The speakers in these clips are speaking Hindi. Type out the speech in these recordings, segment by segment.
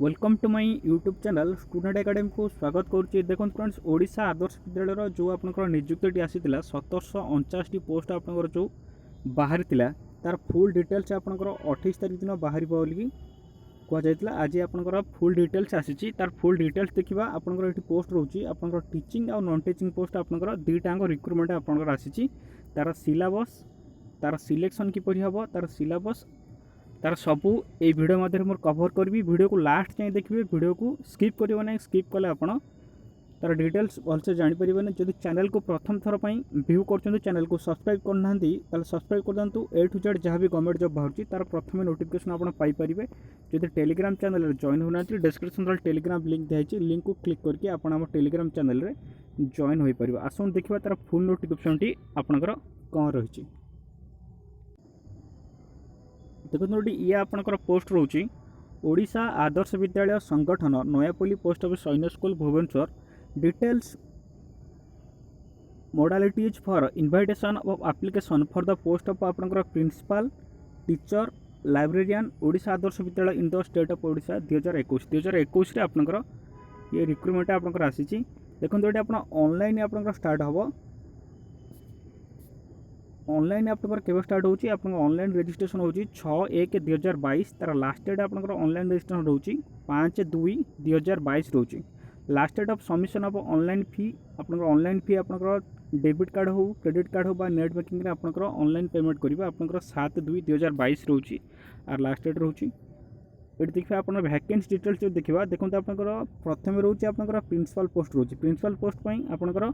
Welcome to my YouTube channel student academy को स्वागत करुच्ची। देखो फ्रेंड्स, ओडिशा आदर्श विद्यालय जो आपंकर नियुक्ति आसीला 1749 पोस्ट आपंकर जो बाहरी तार फुल डिटेल्स आपंकर 28 तारीख दिन बाहर बोलिकी कहुला। आज आपंकर फुल डिटेल्स आसी तार फुल डिटेल्स देखा। आपंकर ये पोस्ट रोचे आपंकर टीचिंग और नॉन टीचिंग पोस्ट आपंकर दुईटाक रिक्रुटमेंट आपंकर आसी। तार सिलेबस तार सिलेक्शन किपर हम तार सिलेबस तार सबू ये वीडियो मध्य मोर कवर करी। वीडियो को लास्ट जाए देखिए, वीडियो को स्किप करियो ना। स्किप कले आप तार डिटेल्स भलसे जापर। जब चैनल को प्रथम थर पर व्यू कर चैनल को सब्सक्राइब करना सब्सक्राइब कर दिंतु। ए टू जेड जहाँ भी गवर्नमेंट जॉब बाहर तार प्रथम नोटिफिकेशन आप पाइपर। जब टेलीग्राम चैनल जॉइन होना डिस्क्रिप्शन टेलीग्राम लिंक दिखाई लिंक को क्लिक करके आप टेलीग्राम चैनल रे जॉइन हो पार। आसन देखा तार फुल नोटिफिकेशन टी आपंकर कौन रही। देखो ये आपंकर पोस्ट रोचे Odisha Adarsha Vidyalaya Sangathan Nayapalli post office Sainik school Bhubaneswar. Details modalities for invitation of application for the post of आपंकर principal teacher librarian Odisha Adarsha Vidyalaya in the state of Odisha 2021 आपंकर ये रिक्रुटमेंट आपंकर आसी। देखो ये आप ऑनलाइन आपंकर स्टार्ट हम। ऑनलाइन आपंकर केवे स्टार्ट होची आपंकर ऑनलाइन रजिस्ट्रेशन होची 6/1/2022। तार लास्ट डेट आपंकर ऑनलाइन रजिस्ट्रेशन रोची 5/2/2022 रोची। Last date of submission of online fee आपंकर ऑनलाइन फी आपंकर डेबिट कार्ड हो क्रेडिट कार्ड हो नेट बैंकिंग रे आपंकर ऑनलाइन पेमेंट करिबा आपंकर 7/2/2022 रोची। आर लास्ट डेट रोची ये देखिए। आप वैकेंसी डिटेल्स जो देखा देखते आपंकर प्रथम रोचे आपंकर प्रिंसिपल पोस्ट रोची। प्रिंसिपल पोस्ट पर आपंकर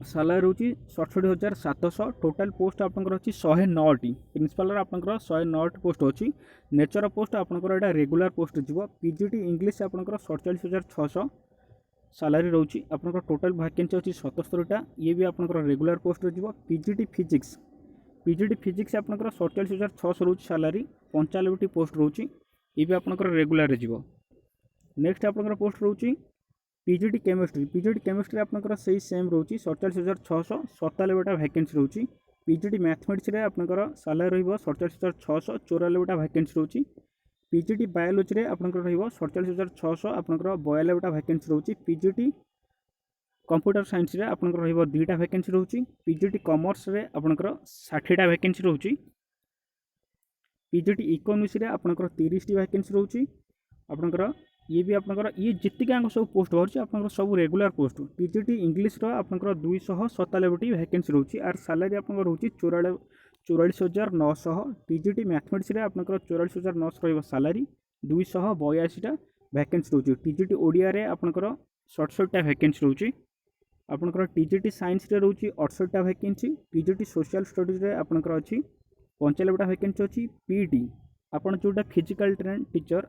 सालारी रोची 67,700। टोटाल पोस्ट आपंकर अच्छी 109टी। प्रिंसिपल आपंकर 109टी पोस्ट अच्छी। नेचर पोस्ट आपंकर एटा रेगुलर पोस्ट जीव। पीजीटी इंग्लिश आपंकर 47,600 सालारी रोची। आपंकर टोटाल वैकेंसी अच्छी 77टा। ये भी आपंकर रेगुलर पोस्ट जीव। पीजीटी फिजिक्स आपंकर 47,600 रोची सालारी। 95टी पोस्ट रोची। ये भी आपंकर रेगुलर जीव। नेक्स्ट आपंकर पोस्ट रोची पीजीटी केमिस्ट्री आपंकर सही सेम रोची 47,600। 97टा वैकेंसी रोची। पीजीटी मैथमेटिक्स रे आपंकर सालारी रहिबो 47,600। 94टा वैकेंसी रोची। पीजीटी बायोलॉजी रे आपंकर रहिबो 47,600 आपंकर 92टा वैकेंसी रोची। पीजीटी कंप्यूटर साइंस रे आपंकर रहिबो 2टा वैकेंसी रोची। पीजीटी कॉमर्स रे आपंकर 60टा वैकेंसी रोची। पीजीटी इकोनॉमिक्स रे आपंकर 30टी वैकेंसी रोची। आपंकर ये भी आपंकर ये जितने सब पोस्ट बाहर आपंकर सब रेगुलर पोस्ट। पीजीटी इंग्लिश आपंकर 297टी वैकेंसी रोची। आर सालारी आपंकर रोची 44,900। पीजीटी मैथमेटिक्स आपंकर 44,900 रहिबो सालारी। 282टा वैकेंसी रोची। टीजीटी ओडिया रे आपंकर 67टा वैकेंसी रोची। आपंकर टीजीटी साइंस रे रोची 68टा वैकेंसी। टीजीटी सोशल स्टडीज रे आपंकर अच्छी 95टा वैकेंसी अच्छी। पीटी आपन जोटा फिजिकल ट्रेन टीचर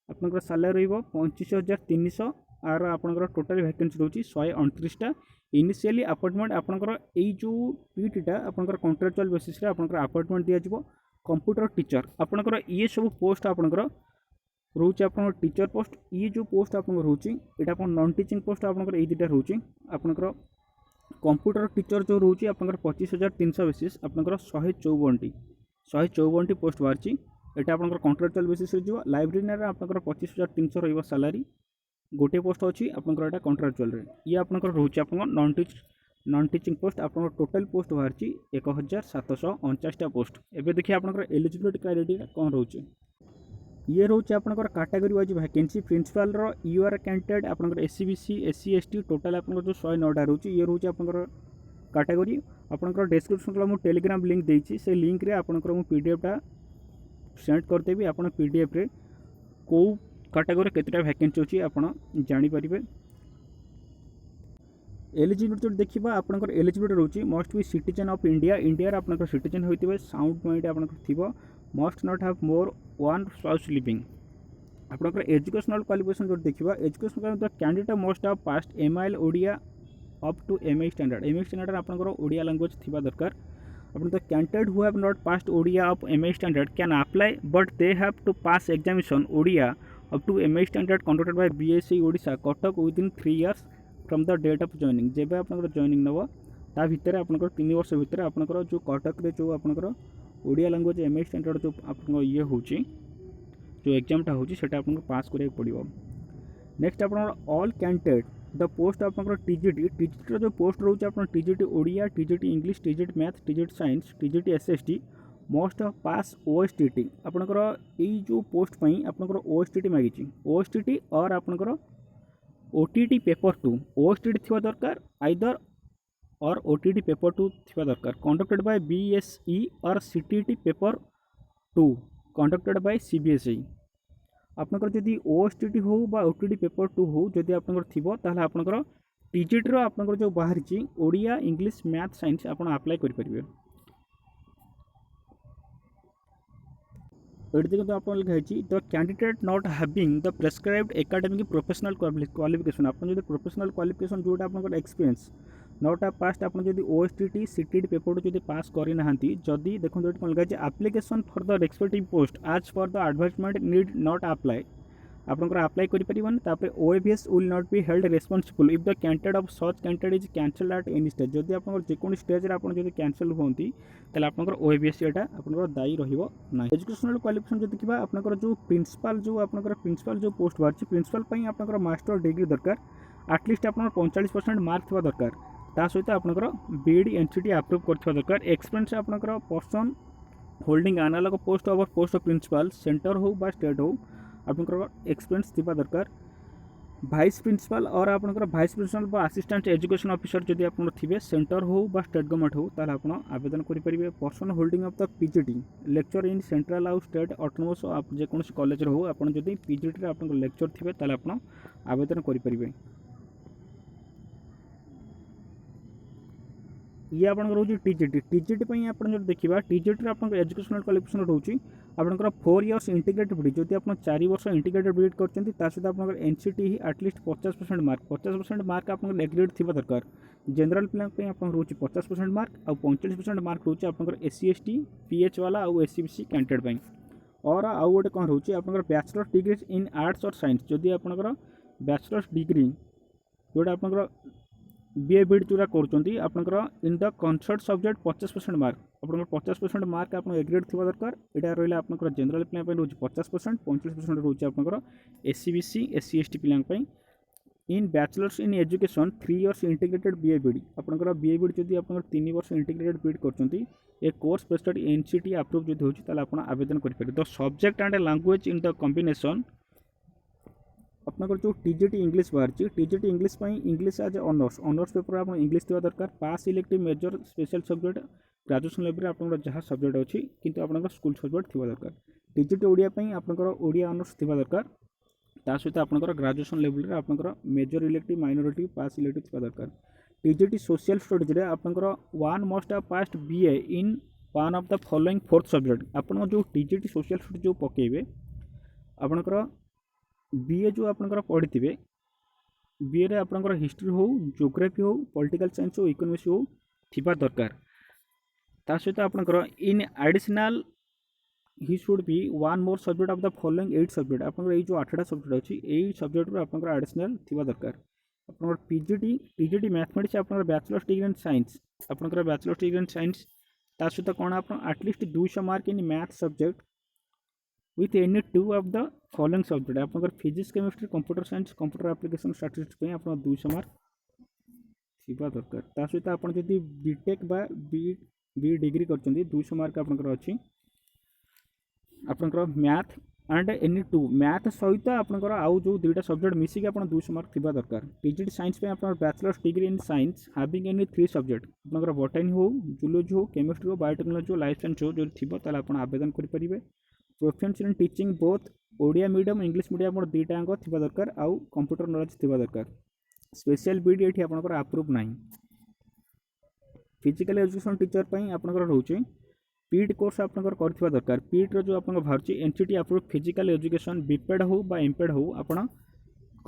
आपंकर सालारी रहिबो 25,300। आर आपंकर टोटाल वैकेंसी रोची 129टा। इनिशियली अपॉइंटमेंट आपंकर एई जो पीटीटा आपंकर कॉन्ट्रैक्चुअल बेसिस रे आपंकर अपॉइंटमेंट दिया जिवो। कंप्यूटर टीचर आपंकर ये सब पोस्ट आपंकर रोची। आपंकर टीचर पोस्ट ये जो पोस्ट आपंकर रोची एटा आपन नॉन टीचिंग पोस्ट आपंकर एई दुटा रोची। आपंकर कंप्यूटर टीचर जो रोची आपंकर 25,300 बेसिस आपंकर 154टी पोस्ट बाहर। एटा आपंकर कॉन्ट्रैक्चुअल बेसिस रे जीव। लाइब्रेरियन रे आपंकर 25,300 रहिबो सालारी। गोटे पोस्ट अच्छी आपंकर एटा कॉन्ट्रैक्चुअल रे। ये आपंकर रोची आपंकर नॉन टीचिंग पोस्ट आपंकर टोटल पोस्ट बाहर 1,749टा पोस्ट। एबे देखिए आपंकर एलिजिबिलिटी क्राइटेरिया कौन रोचे। ये रोचे आपंकर कैटेगरी वाइज वैकेंसी। प्रिंसिपल रो यूआर कैंडिडेट आपंकर एससीबीसी एससी एसटी टोटल आपंकर जो 109टा रोचे ये रोचे आपंकर कैटेगरी। आपंकर डिस्क्रिप्शन में टेलीग्राम लिंक देछि से लिंक रे आपंकर मु पीडीएफटा सेंड करदेवी। आप पीडीएफ रे को कैटेगरी केतेटा वैकेंसी अच्छी आप जानीपर। एलिजिबिलिटी देखा आपंकर एलिजिबिलिटी रोची must be citizen of India. India आपंकर सिटीजन होते साउंड माइंड आपंकर थिबो। Must not have more one spouse living. आपंकर एजुकेशनल क्वालिफिकेशन जो देखा education candidate must have passed MIL Odia up to MA standard. MA standard आपंकर ओडिया लैंग्वेज थिबा दरकार। The candidate who have not passed ODIA of MA standard can apply, but they have to pass examination ODIA up to MA standard conducted by BSc Odisha Cuttack within 3 years from the date of joining। जब आपंकर जॉइनिंग नब ता भितर आपंकर 3 वर्ष भितर आपंकर जो कटक रे जो आपंकर ओडिया लैंग्वेज MA स्टैंडर्ड जो आपंकर ये होची जो एग्जामटा होची सेटा आपन पास करिया पड़िबो। नेक्स्ट आपन ऑल कैंडिडेट द पोस्ट आपन टीजीटी टीजीटी जो पोस्ट रोचे आपन TGT Odia TGT English TGT math TGT science TGT SST must pass OSTT आपनकर एई जो पोस्ट पई आपनकर ओएसटीटी मागिची ओएसटीटी और आपनकर ओटीटी पेपर 2 ओएसटीटी थिवा दरकार आइदर और ओटीटी पेपर 2 थिवा दरकार कंडक्टेड बाय बीएसई और CTT paper 2 conducted by CBSE आपनकर जदि ओएसटीटी हो बा ओटीटी पेपर 2 हो जदि आपनकर थिबो ताहले आपनकर टीजीटी रो आपनकर जो बाहरची ओडिया इंग्लिश मैथ साइंस आपन अप्लाई करि परिबे। एट देखो आप लिखाई the candidate not having the prescribed academic professional qualification आप जो प्रोफेशनल क्वालिफिकेशन जोटा आप एक्सपीरियंस नॉट आ पास्ट आप ओएसटीटी सीटीटी पेपर जो पास करना जदि देखो ये कौन लिखाई application for the respective post आज for the advertisement need not apply आपनकर अप्लाई करिपरिबन तापर OAVS will not be held responsible if the candidate of such candidate is cancel at any stage जदि आपनकर जेकोनी स्टेज रे आपन जदि कैंसल होंती तले आपनकर ओएबीएस एटा आपनकर दायी रहिबो ना। एजुकेशनल क्वालिफिकेशन जदि किबा आपनकर जो प्रिंसिपल जो पोस्ट बारछि प्रिंसिपल पई आपनकर मास्टर डिग्री दरकार एटलीस्ट आपनकर 45% मार्क थिबा दरकार ता सहित आपनकर बीडी एनसीटी अप्रूव करथिबा दरकार एक्सपीरियंस आपनकर person holding analog post over post of principal centre हो बा स्टेट हो आपनकर एक्सपीरियंस थिबा दरकार भाइस प्रिंसिपल और आपनकर भाइस प्रिंसिपल बा असिस्टेंट एजुकेशन ऑफिसर जदि आपन थिबे सेंटर हो बा स्टेट गवर्नमेंट हो ताले आपन आवेदन करि परिबे। Person holding of the PGT lecture in central आउ स्टेट ऑटोनोमस आप जे कोनोसी कॉलेज रे हो आपन जदि पीजीटी रे आपन लेक्चर थिबे ताले आपन आवेदन करि परिबे। ये आपन रोची टीजीटी टीजीटी पई आपन जो देखिबा टीजीटी रे आपन एजुकेशनल क्वालिफिकेशन रोची आपनकर 4 इयर्स इंटीग्रेटेड बीडी जदि आपन 4 वर्ष इंटीग्रेटेड बीडी करचंती ता सहित आपनकर एनसीटी ही एटलीस्ट 50% मार्क आपनकर एग्रीड थिबा दरकार जनरल प्लान पे आपन रोची 50% मार्क और 45% मार्क रोची आपनकर एससी एसटी पीएच वाला और एससीबीसी कैंडिडेट पई और आउ गोटे कोन रोची आपनकर बैचलर डिग्री इन आर्ट्स और साइंस जदि आपनकर बैचलर डिग्री जोटा आपनकर बीए बीड जोड़ा करचंती आपनकर in the concert subject 50% mark आपनकर 50% मार्क आपन एग्रीड थिबा दरकार एटा रहला आपनकर जनरल प्लान पे रोची 50% 45% रोची आपनकर एससीबीसी एससी एसटी प्लान पे in bachelors in education 3 years integrated BA BEd आपनकर बीए बीडी जदि आपनकर 3 वर्ष इंटीग्रेटेड बीड करचंती ए कोर्स बेस्ड एनसीटी अप्रूव जदि होची ताले आपन आवेदन करि पारे। The subject and language in the combination आपनकर जो टीजीटी इंग्लिश बाहर TGT English English as honours paper आप इंग्लिश थिबा दरकार pass elective major special subject graduation level आपनकर जहाँ सब्जेक्ट अच्छी किंतु आपनकर स्कूल सब्जेक्ट थिबा दरकार टीजीटी ओडिया आपनकर ओडिया ऑनर्स थिबा दरकार ता सहित आपनकर ग्रेजुएशन लेवल रे आपनकर मेजर इलेक्टिव माइनॉरिटी पास इलेक्टिव थिबा दरकार। टीजीटी सोशल स्टडीज रे आपनकर one must have passed BA in one of the following 4th subject आपन जो टीजीटी सोशल स्टडीज जो पकेबे आपनकर बीए जो आपनकर पढ़ी बीए रे आपनकर हिस्ट्री हो ज्योग्राफी हो पॉलिटिकल साइंस हो इकोनॉमिक्स हो थिबा दरकार ता सहित आपनकर in additional he should be one more subject of the following 8 subject आपनकर ए जो 8टा सब्जेक्ट अछि एई सब्जेक्ट रो आपनकर एडिशनल थिबा दरकार। आपनकर टीजीटी मैथमेटिक्स आपनकर बैचलर डिग्री इन साइंस आपनकर बैचलर डिग्री इन साइंस ता सहित कोन आपन at least 200 mark in math subject with any 2 of the following subject आपनकर physics chemistry computer science computer application statistics पे आपन 200 मार्क थिबा दरकार ता सहित आपन जदि बीटेक बा बी डिग्री करचंदी 200 मार्क आपनकर अछि आपनकर मैथ एंड एनी 2 मैथ सहित आपनकर आउ जो दुईटा सब्जेक्ट मिसी के आपन 200 मार्क थिबा दरकार। टीजीटी साइंस पे आपन bachelor degree in science having any 3 subject आपनकर बॉटनी हो जूलॉजी हो केमिस्ट्री हो बायोटेक्नोलॉजी हो लाइफ साइंस हो जो थिबो ताले आपन आवेदन करि परिबे। Proficiency in teaching both Odia medium English medium और दुईटा अंक थिबा दरकार आउ कंप्यूटर नॉलेज थिबा दरकार। स्पेशल बीडी एठी आपनकर अप्रूव नाही। फिजिकल एजुकेशन टीचर पई आपनकर रहउची पीट कोर्स आपनकर करथिबा दरकार पीट रो जो आपनकर भारची NCT approve physical education BPEd हो बा एमपेड हो आपन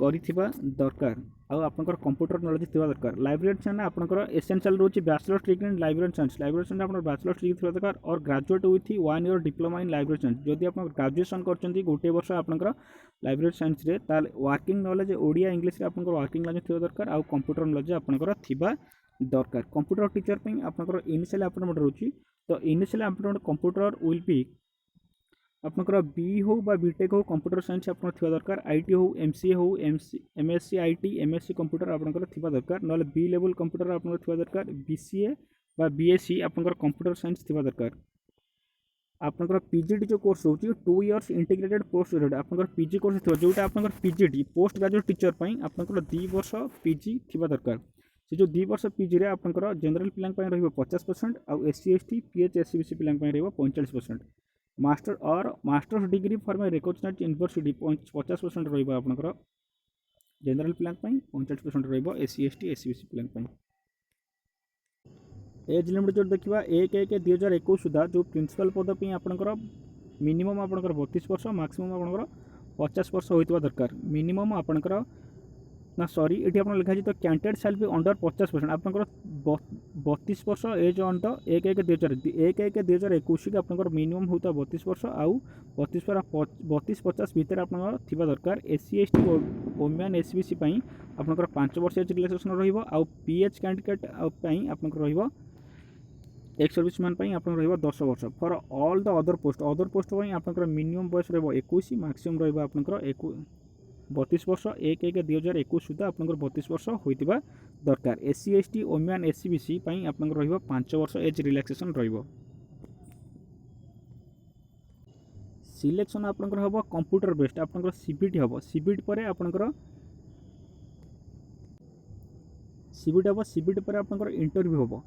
करिथिबा दरकार आउ आपनकर कंप्यूटर नॉलेज थिबा दरकार। लाइब्रेरी साइंस आपनकर एसेंशियल रोची bachelor degree in library science आपन बैचलर डिग्री थिबा दरकार और graduate with 1 year diploma in library science जदि आपन ग्रेजुएशन करचंती गोटे वर्ष आपनकर लाइब्रेरी साइंस रे ताल वर्किंग नॉलेज ओडिया इंग्लिश रे आपनकर वर्किंग नॉलेज थिबा दरकार आउ कंप्यूटर नॉलेज आपनकर थिबा दरकार। कंप्यूटर टीचर पई आपनकर इनिशियल अपॉइंटमेंट रोची तो initial appointment computer will be आपनकर बी हो बा बीटेक हो कंप्यूटर साइंस आपन थिबा दरकार आईटी हो एमसीए हो एमएससी आईटी एमएससी कंप्यूटर आपनकर थिबा दरकार नले बी लेवल कंप्यूटर आपनकर थिबा दरकार बीसीए बा बीएससी आपनकर कंप्यूटर साइंस थिबा दरकार आपनकर पीजीटी जो कोर्स होची 2 इयर्स इंटीग्रेटेड पोस्ट ग्रेजुएट आपनकर पीजी कोर्स थिबा जोटा आपनकर पीजीटी पोस्ट ग्रेजुएट टीचर पई आपनकर 2 वर्ष पीजी थिबा दरकार से जो 2 वर्ष पीजी रे आपनकर जनरल पिलांग पई रहइबो 50% आ एससी एसटी पीएच एससीबीसी पिलांग पई रहइबो 45% मास्टर और master's degree for my recognized university 50% रहइबो आपनकर जनरल पिलांग पई 45% रहइबो एससी एसटी एससीबीसी पिलांग पई एज लिमिट जो देखा 1/1/2021 सुधा जो प्रिंसिपल पद पर आपंकर मिनिमम आपंकर 32 वर्ष मैक्सिमम आपंकर 50 वर्ष होता दरकार मिनिमम आपंकर ना सॉरी ये आप लिखा तो कैंडिडेट शैल बी अंडर 50% आपंकर 32 वर्ष एज अंडर 1/1/2021 आपंकर मिनिमम होता 32 वर्ष आउ 32-50 भितर आपंकर थिबा दरकार एससी एसटी वुमेन एससीबीसी आपंकर 5 वर्ष एज रिलैक्सेशन रहिबो आउ पीएच कैंडिडेट आपंकर रहिबो एक सर्विस मैन आप 10 वर्ष for all the other post आप मिनिमम बयस रहा मैक्सिमम रहा आप 32 वर्ष 1/1/2021 सुधा आप 32 वर्ष होता दरकार एससी एसटी वुमेन एससीबीसी आप 5 वर्ष एज रिलैक्सेशन रहिबो सिलेक्शन आपंकर हम कंप्यूटर बेस्ड आपंकर सीबीटी हम सीबीटी पर आपंकर सीबीटी पर आपंकर इंटरव्यू हम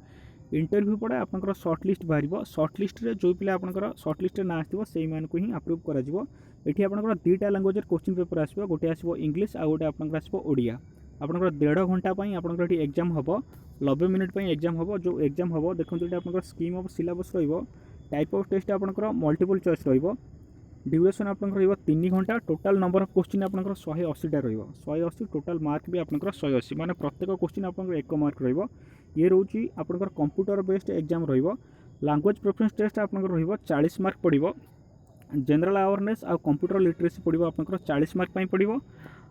इंटरव्यू पड़े आपंकर सर्ट लिस्ट बाहर सर्ट लिस्ट रे जो पिला आपंकर सर्ट लिस्ट ना आसो से मान को ही अप्रूव करा जिवो एठी आपंकर दुईटा लैंग्वेज क्वेश्चन पेपर आसो गोटे आसो इंग्लिश आ गोटे आपंकर आसो ओडिया आपंकर 1.5 घंटा पई आपंकर एठी एग्जाम हबो 90 मिनिट पई एग्जाम हबो जो एग्जाम हबो देखंतु एठी आपंकर स्कीम ऑफ सिलेबस रहिबो टाइप ऑफ टेस्ट आपंकर मल्टीपल चॉइस रहिबो ड्यूरेशन आपंकर रहिबो 3 घंटा टोटल नंबर ऑफ क्वेश्चन आपंकर 180 टा रहिबो 180 टोटल मार्क भी आपंकर 180 माने प्रत्येक क्वेश्चन आपंकर 1 मार्क रहिबो ये रोची आपंकर कंप्यूटर बेस्ड एग्जाम रहिबो लैंग्वेज प्रेफरेंस टेस्ट आपंकर रहिबो 40 मार्क पड़िबो जनरल अवेयरनेस आ कंप्यूटर लिटरेसी पड़िबो आपंकर 40 मार्क पई पड़िबो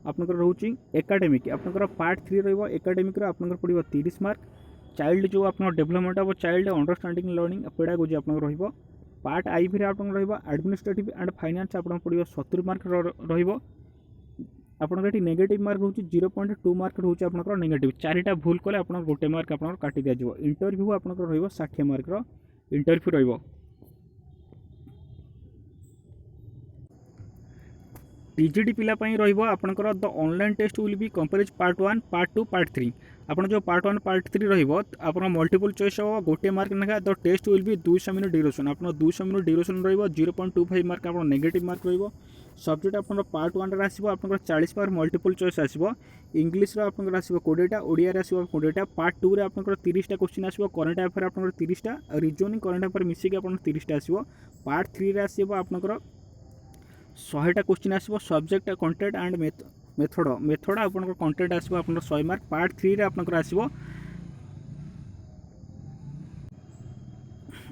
आपंकर रहउची एकेडमिक आपंकर पार्ट 3 रहिबो एकेडमिक रो आपंकर पड़िबो 30 मार्क चाइल्ड जो आपन development of child understanding learning pedagogy आपंकर रहिबो पार्ट आई भी आपंकर रहिबो एडमिनिस्ट्रेटिव एंड फाइनेंस आपन पड़िबो 70 मार्क रहिबो आपन एटी नेगेटिव मार्क होची 0.2 मार्क होची आपनकर नेगेटिव चारिटा भूल कले आपन गोटे मार्क आपन काटी दिया जिवो इंटरव्यू आपनकर रहिबो 60 मार्क रो इंटरव्यू रहिबो टीजीटी पिला पई रहिबो आपनकर the online test will be comprises part 1 part 2 part 3 आपन जो पार्ट 1 पार्ट 3 रहिबो आपन मल्टीपल चॉइस हो गोटे मार्क नखा the test will be 200 minute duration आपन 200 मिनिट ड्यूरेशन रहिबो 0.25 मार्क आपन नेगेटिव मार्क रहिबो सब्जेक्ट आपन पार्ट 1 रे आसीबो आपन 40 मार्क मल्टीपल चॉइस आसीबो इंग्लिश रो आपन आसीबो 20 टा ओडिया रे आसीबो 20 टा पार्ट 2 रे आपन 30 टा क्वेश्चन आसीबो करंट अफेयर आपन 30 टा रीजनिंग करंट अफेयर मिसी के आपन 30 टा आसीबो पार्ट 3 रे आसीबो आपन 100 टा क्वेश्चन आसीबो सब्जेक्ट कंटेंट एंड मेथड आपन कंटेंट आसीबो आपन 100 मार्क पार्ट 3 रे आपन आसीबो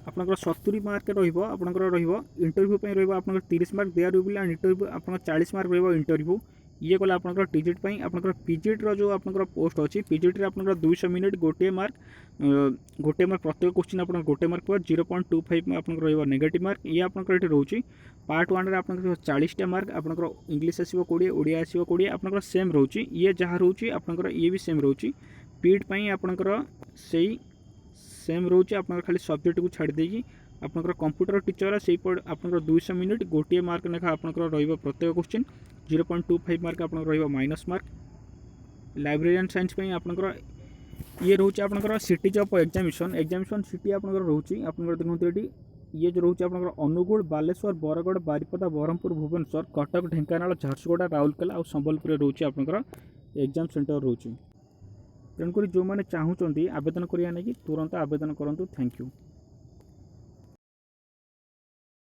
आपन 70 मार्क रहिबो आपन रहिबो इंटरव्यू पे रहिबो आपन 30 mark there will and interview आपन 40 मार्क रहिबो इंटरव्यू ये कले आपन टीजीटी पई आपन पीजीटी रो जो आपन पोस्ट अछि पीजीटी रे आपन 200 मिनिट गोटे मार्क प्रत्येक क्वेश्चन आपन गोटे मार्क पर 0.25 में आपन रहिबो नेगेटिव मार्क ये आपन एठी रहउची पार्ट 1 रे आपन 40 टा मार्क आपन इंग्लिश आसीबो 20 ओडिया आसीबो 20 आपन सेम रहउची ये जहा रहउची आपन ये भी सेम रहउची पीड पई आपन सेही सेम रोचे आप खाली सब्जेक्ट को छाड़ देगी आपनकर कंप्यूटर टीचर से आपनकर 200 मिनिट गोटे मार्क लेखा आपनकर रहिबो प्रत्येक क्वेश्चन 0.25 मार्क आपनकर रहिबो माइनस मार्क लाइब्रेरियन साइंस पे आपनकर ये रोचे आपनकर सिटी ऑफ एग्जामिनेशन सिटी आपनकर रोची आपनकर देखंतु एटी ये जो रोचे आपनकर अनुगुल बालेश्वर बरगढ़ बारिपदा बरहमपुर भुवनेश्वर कटक ढेंकानाल झारसुगुड़ा राउरकेला और संबलपुर रोचे आपनकर एग्जाम सेंटर रोची तेणुक जो मैंने चाहूँगी आवेदन करिया नहीं तुरंत आवेदन करूँ थैंक यू।